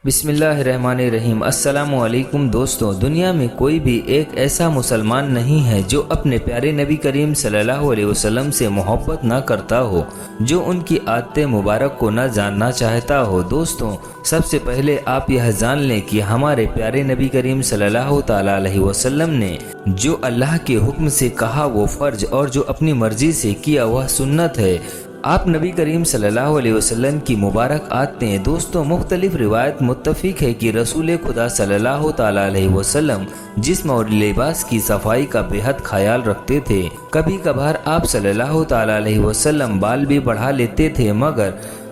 بسم اللہ الرحمن الرحیم۔ السلام علیکم دوستوں، دنیا میں کوئی بھی ایک ایسا مسلمان نہیں ہے جو اپنے پیارے نبی کریم صلی اللہ علیہ وسلم سے محبت نہ کرتا ہو، جو ان کی عادت مبارک کو نہ جاننا چاہتا ہو۔ دوستوں، سب سے پہلے آپ یہ جان لیں کہ ہمارے پیارے نبی کریم صلی اللہ تعالیٰ علیہ وسلم نے جو اللہ کے حکم سے کہا وہ فرض اور جو اپنی مرضی سے کیا وہ سنت ہے۔ آپ نبی کریم صلی اللہ علیہ وسلم کی مبارک عادتیں دوستوں مختلف روایت متفق ہے کہ رسول خدا صلی اللہ تعالیٰ علیہ وسلم جسم اور لباس کی صفائی کا بے حد خیال رکھتے تھے۔ کبھی کبھار آپ صلی اللہ تعالیٰ علیہ وسلم بال بھی بڑھا لیتے تھے، مگر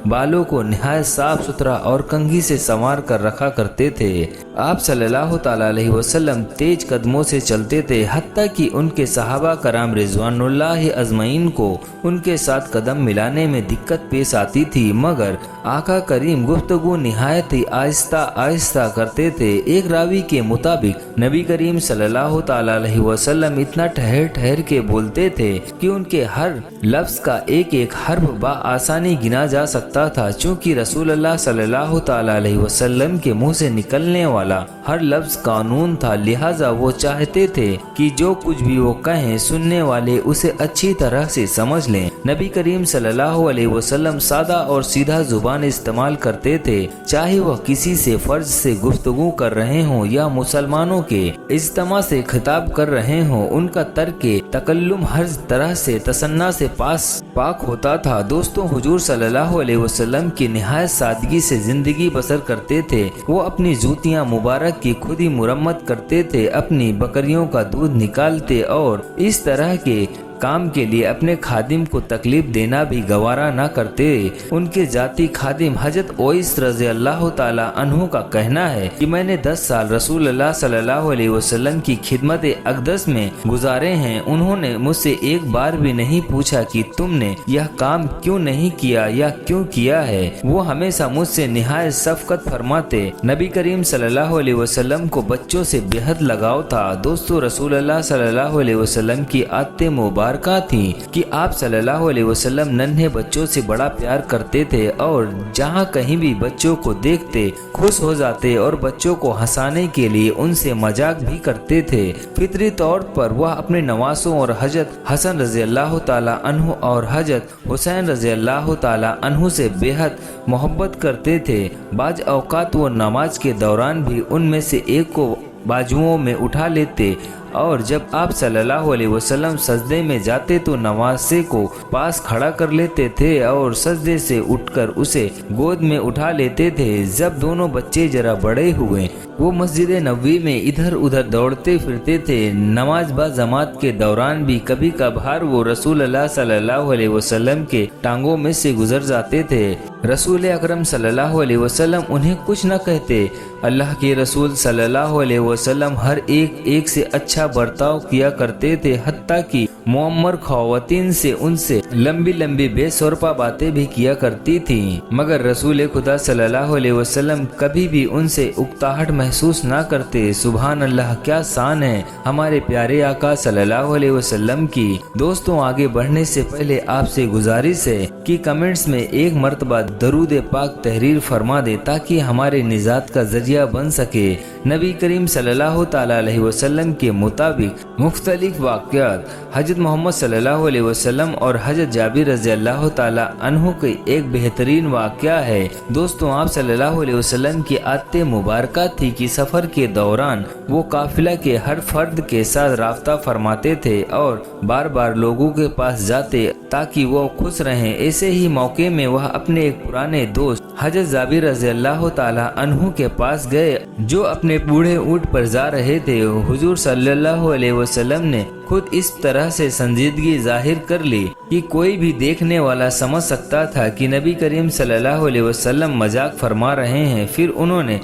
بالوں کو نہایت صاف ستھرا اور کنگھی سے سنوار کر رکھا کرتے تھے۔ آپ صلی اللہ تعالیٰ علیہ وسلم تیز قدموں سے چلتے تھے، حتیٰ کہ ان کے صحابہ کرام رضوان اللہ اجمعین کو ان کے ساتھ قدم ملانے میں دقت پیش آتی تھی، مگر آقا کریم گفتگو نہایت ہی آہستہ آہستہ کرتے تھے۔ ایک راوی کے مطابق نبی کریم صلی اللہ تعالیٰ علیہ وسلم اتنا ٹھہر ٹھہر کے بولتے تھے کہ ان کے ہر لفظ کا ایک ایک حرف بآسانی گنا جا سکتا تھا، چونکہ رسول اللہ صلی اللہ تعالیٰ علیہ وسلم کے منہ سے نکلنے والا ہر لفظ قانون تھا، لہٰذا وہ چاہتے تھے کہ جو کچھ بھی وہ کہیں سننے والے اسے اچھی طرح سے سمجھ لیں۔ نبی کریم صلی اللہ علیہ وسلم سادہ اور سیدھا زبان استعمال کرتے تھے، چاہے وہ کسی سے فرض سے گفتگو کر رہے ہوں یا مسلمانوں کے اجتماع سے خطاب کر رہے ہوں، ان کا ترک تکلم ہر طرح سے تصنع سے پاک ہوتا تھا۔ دوستوں، حضور صلی اللہ علیہ وسلم کی نہایت سادگی سے زندگی بسر کرتے تھے۔ وہ اپنی جوتیاں مبارک کی خود ہی مرمت کرتے تھے، اپنی بکریوں کا دودھ نکالتے اور اس طرح کے کام کے لیے اپنے خادم کو تکلیف دینا بھی گوارا نہ کرتے۔ ان کے ذاتی خادم حضرت اویس رضی اللہ تعالیٰ عنہ کا کہنا ہے کہ میں نے 10 سال رسول اللہ صلی اللہ علیہ وسلم کی خدمت اقدس میں گزارے ہیں۔ انہوں نے مجھ سے ایک بار بھی نہیں پوچھا کہ تم نے یہ کام کیوں نہیں کیا یا کیوں کیا ہے۔ وہ ہمیشہ مجھ سے نہایت شفقت فرماتے۔ نبی کریم صلی اللہ علیہ وسلم کو بچوں سے بے حد لگاؤ تھا۔ دوستو، رسول اللہ صلی اللہ علیہ وسلم کی عادت مبارک تھی کہ آپ صلی اللہ علیہ وسلم ننھے بچوں سے بڑا پیار کرتے تھے اور جہاں کہیں بھی بچوں کو دیکھتے خوش ہو جاتے اور بچوں کو ہنسانے کے لیے ان سے مذاق بھی کرتے تھے۔ فطری طور پر وہ اپنے نواسوں اور حضرت حسن رضی اللہ تعالیٰ عنہ اور حضرت حسین رضی اللہ تعالیٰ عنہ سے بے حد محبت کرتے تھے۔ بعض اوقات وہ نماز کے دوران بھی ان میں سے ایک کو بازوؤں میں اٹھا لیتے اور جب آپ صلی اللہ علیہ وسلم سجدے میں جاتے تو نواسے کو پاس کھڑا کر لیتے تھے اور سجدے سے اٹھ کر اسے گود میں اٹھا لیتے تھے۔ جب دونوں بچے ذرا بڑے ہوئے وہ مسجد نبوی میں ادھر ادھر دوڑتے پھرتے تھے۔ نماز با جماعت کے دوران بھی کبھی کبھار وہ رسول اللہ صلی اللہ علیہ وسلم کے ٹانگوں میں سے گزر جاتے تھے۔ رسول اکرم صلی اللہ علیہ وسلم انہیں کچھ نہ کہتے۔ اللہ کے رسول صلی اللہ علیہ وسلم ہر ایک سے اچھا برتاؤ کیا کرتے تھے، حتیٰ کہ معمر خواتین سے ان سے لمبی لمبی بے سرپا باتیں بھی کیا کرتی تھیں، مگر رسول خدا صلی اللہ علیہ وسلم کبھی بھی ان سے اکتاہٹ محسوس نہ کرتے۔ سبحان اللہ، کیا شان ہے ہمارے پیارے آقا صلی اللہ علیہ وسلم کی۔ دوستوں، آگے بڑھنے سے پہلے آپ سے گزارش ہے کہ کمنٹس میں ایک مرتبہ درود پاک تحریر فرما دے تاکہ ہمارے نجات کا ذریعہ بن سکے۔ نبی کریم صلی اللہ تعالیٰ علیہ وسلم کے مطابق مختلف واقعات حضرت محمد صلی اللہ علیہ وسلم اور حضرت جابر رضی اللہ تعالیٰ عنہ کے ایک بہترین واقعہ ہے۔ دوستوں، آپ صلی اللہ علیہ وسلم کی عادت مبارکہ تھی کہ سفر کے دوران وہ قافلہ کے ہر فرد کے ساتھ رابطہ فرماتے تھے اور بار بار لوگوں کے پاس جاتے تاکہ وہ خوش رہیں۔ ایسے ہی موقع میں وہ اپنے ایک پرانے دوست حضرت جابر رضی اللہ تعالیٰ عنہ کے پاس گئے جو اپنے بوڑھے اونٹ پر جا رہے تھے۔ حضور صلی اللہ علیہ وسلم نے خود اس طرح سے سنجیدگی ظاہر کر لی کہ کوئی بھی دیکھنے والا سمجھ سکتا تھا کہ نبی کریم صلی اللہ علیہ وسلم مذاق فرما رہے ہیں۔ پھر انہوں نے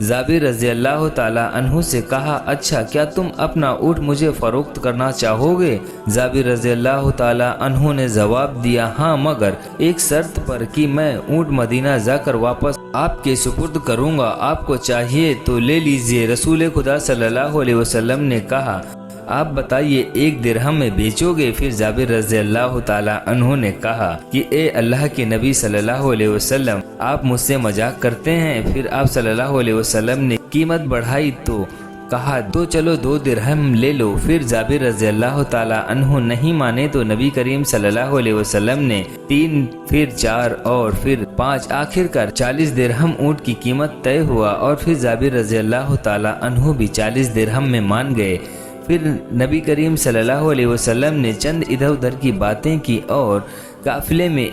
جابر رضی اللہ تعالیٰ عنہ سے کہا، اچھا کیا تم اپنا اونٹ مجھے فروخت کرنا چاہو گے؟ جابر رضی اللہ تعالیٰ عنہ نے جواب دیا، ہاں، مگر ایک شرط پر کہ میں اونٹ مدینہ جا کر واپس آپ کے سپرد کروں گا، آپ کو چاہیے تو لے لیجئے۔ رسول خدا صلی اللہ علیہ وسلم نے کہا، آپ بتائیے 1 درہم میں بیچو گے؟ پھر جابر رضی اللہ تعالیٰ عنہ نے کہا کہ اے اللہ کے نبی صلی اللہ علیہ وسلم، آپ مجھ سے مذاق کرتے ہیں؟ پھر آپ صلی اللہ علیہ وسلم نے قیمت بڑھائی تو کہا تو چلو 2 درہم لے لو۔ پھر جابر رضی اللہ تعالیٰ عنہ نہیں مانے تو نبی کریم صلی اللہ علیہ وسلم نے 3، پھر 4 اور پھر 5، آخر کار 40 درہم اونٹ کی قیمت طے ہوا، اور پھر جابر رضی اللہ تعالیٰ عنہ بھی 40 درہم میں مان گئے۔ پھر نبی کریم صلی اللہ علیہ وسلم نے چند ادھر ادھر کی باتیں کی اور قافلے میں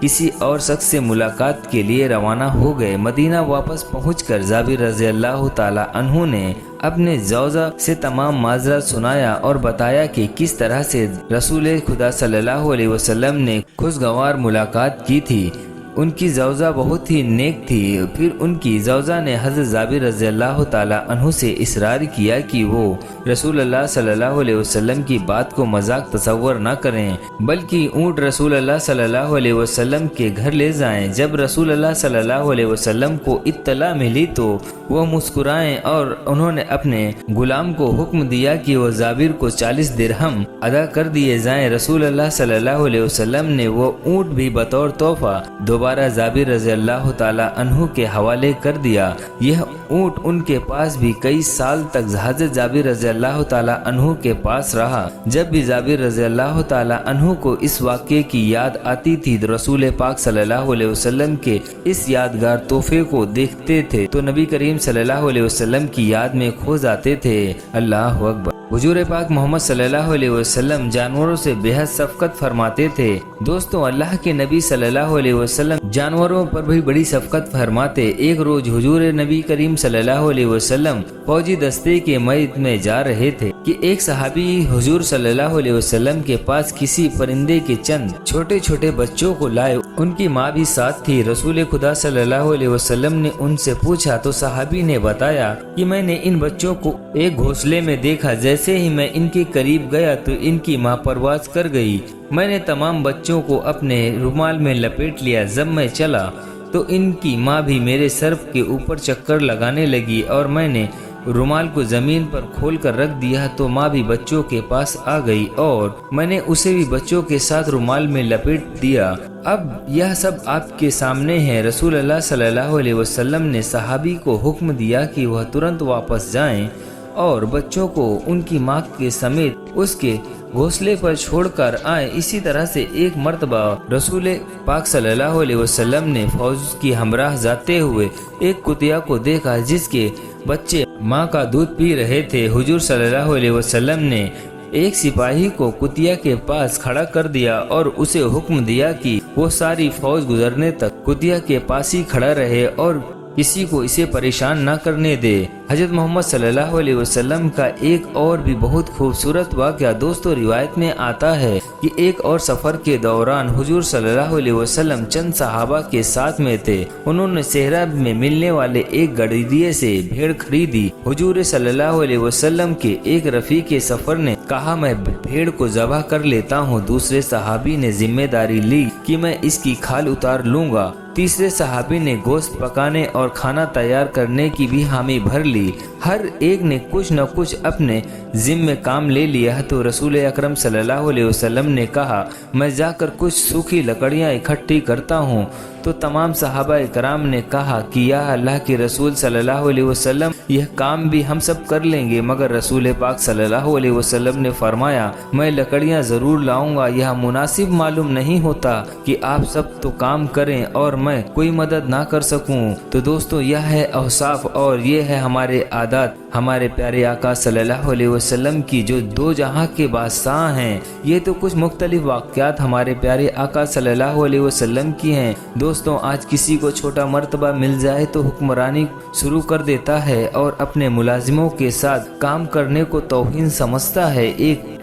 کسی اور شخص سے ملاقات کے لیے روانہ ہو گئے۔ مدینہ واپس پہنچ کر جابر رضی اللہ تعالیٰ عنہ نے اپنے زوجہ سے تمام معذرت سنایا اور بتایا کہ کس طرح سے رسول خدا صلی اللہ علیہ وسلم نے خوشگوار ملاقات کی تھی۔ ان کی زوجہ بہت ہی نیک تھی۔ پھر ان کی زوجہ نے حضرت جابر رضی اللہ تعالیٰ عنہ سے اصرار کیا کہ وہ رسول اللہ صلی اللہ علیہ وسلم کی بات کو مذاق تصور نہ کریں، بلکہ اونٹ رسول اللہ صلی اللہ علیہ وسلم کے گھر لے جائیں۔ جب رسول اللہ صلی اللہ علیہ وسلم کو اطلاع ملی تو وہ مسکرائیں اور انہوں نے اپنے غلام کو حکم دیا کہ وہ جابر کو 40 درہم ادا کر دیے جائیں۔ رسول اللہ صلی اللہ علیہ وسلم نے وہ اونٹ بھی بطور تحفہ دوبارہ جابر رضی اللہ تعالیٰ عنہ کے حوالے کر دیا۔ یہ اونٹ ان کے پاس بھی کئی سال تک حضرت جابر رضی اللہ تعالیٰ عنہ کے پاس رہا۔ جب بھی جابر رضی اللہ تعالیٰ عنہ کو اس واقعے کی یاد آتی تھی تو رسول پاک صلی اللہ علیہ وسلم کے اس یادگار تحفے کو دیکھتے تھے تو نبی کریم صلی اللہ علیہ وسلم کی یاد میں کھو جاتے تھے۔ اللہ اکبر۔ حضور پاک محمد صلی اللہ علیہ وسلم جانوروں سے بے حد شفقت فرماتے تھے۔ دوستوں، اللہ کے نبی صلی اللہ علیہ وسلم جانوروں پر بھی بڑی شفقت فرماتے۔ ایک روز حضور نبی کریم صلی اللہ علیہ وسلم فوجی دستے کے میدان میں جا رہے تھے کہ ایک صحابی حضور صلی اللہ علیہ وسلم کے پاس کسی پرندے کے چند چھوٹے چھوٹے بچوں کو لائے۔ ان کی ماں بھی ساتھ تھی۔ رسول خدا صلی اللہ علیہ وسلم نے ان سے پوچھا تو صحابی نے بتایا کہ میں نے ان بچوں کو ایک گھونسلے میں دیکھا، جیسے ہی میں ان کے قریب گیا تو ان کی ماں پرواز کر گئی۔ میں نے تمام بچوں کو اپنے رومال میں لپیٹ لیا۔ جب میں چلا تو ان کی ماں بھی میرے سر کے اوپر چکر لگانے لگی اور میں نے رومال کو زمین پر کھول کر رکھ دیا تو ماں بھی بچوں کے پاس آ گئی اور میں نے اسے بھی بچوں کے ساتھ رومال میں لپیٹ دیا۔ اب یہ سب آپ کے سامنے ہے۔ رسول اللہ صلی اللہ علیہ وسلم نے صحابی کو حکم دیا کہ وہ ترنت واپس جائیں اور بچوں کو ان کی ماں کے سمیت اس کے گھونسلے پر چھوڑ کر آئیں۔ اسی طرح سے ایک مرتبہ رسول پاک صلی اللہ علیہ وسلم نے فوج کی ہمراہ جاتے ہوئے ایک کتیا کو دیکھا جس کے بچے ماں کا دودھ پی رہے تھے۔ حضور صلی اللہ علیہ وسلم نے ایک سپاہی کو کتیا کے پاس کھڑا کر دیا اور اسے حکم دیا کہ وہ ساری فوج گزرنے تک کتیا کے پاس ہی کھڑا رہے اور کسی کو اسے پریشان نہ کرنے دے۔ حضرت محمد صلی اللہ علیہ وسلم کا ایک اور بھی بہت خوبصورت واقعہ دوستوں روایت میں آتا ہے کہ ایک اور سفر کے دوران حضور صلی اللہ علیہ وسلم چند صحابہ کے ساتھ میں تھے۔ انہوں نے صحرا میں ملنے والے ایک گڈریے سے بھیڑ خریدی۔ حضور صلی اللہ علیہ وسلم کے ایک رفیق سفر نے کہا میں بھیڑ کو ذبح کر لیتا ہوں۔ دوسرے صحابی نے ذمہ داری لی کہ میں اس کی کھال اتار لوں گا۔ تیسرے صحابی نے گوشت پکانے اور کھانا تیار کرنے کی بھی حامی بھر لی۔ ہر ایک نے کچھ نہ کچھ اپنے ذمہ کام لے لیا تو رسول اکرم صلی اللہ علیہ وسلم نے کہا میں جا کر کچھ سوکھی لکڑیاں اکٹھی کرتا ہوں۔ تو تمام صحابہ کرام نے کہا کہ یا اللہ کے رسول صلی اللہ علیہ وسلم یہ کام بھی ہم سب کر لیں گے، مگر رسول پاک صلی اللہ علیہ وسلم نے فرمایا میں لکڑیاں ضرور لاؤں گا۔ یہ مناسب معلوم نہیں ہوتا کہ آپ سب تو کام کریں اور میں کوئی مدد نہ کر سکوں۔ تو دوستو یہ ہے اوصاف اور یہ ہے ہمارے عادات ہمارے پیارے آقا صلی اللہ علیہ وسلم کی جو دو جہاں کے بادشاہ ہیں۔ یہ تو کچھ مختلف واقعات ہمارے پیارے آقا صلی اللہ علیہ وسلم کی ہیں۔ دوستوں آج کسی کو چھوٹا مرتبہ مل جائے تو حکمرانی شروع کر دیتا ہے اور اپنے ملازموں کے ساتھ کام کرنے کو توہین سمجھتا ہے۔ ایک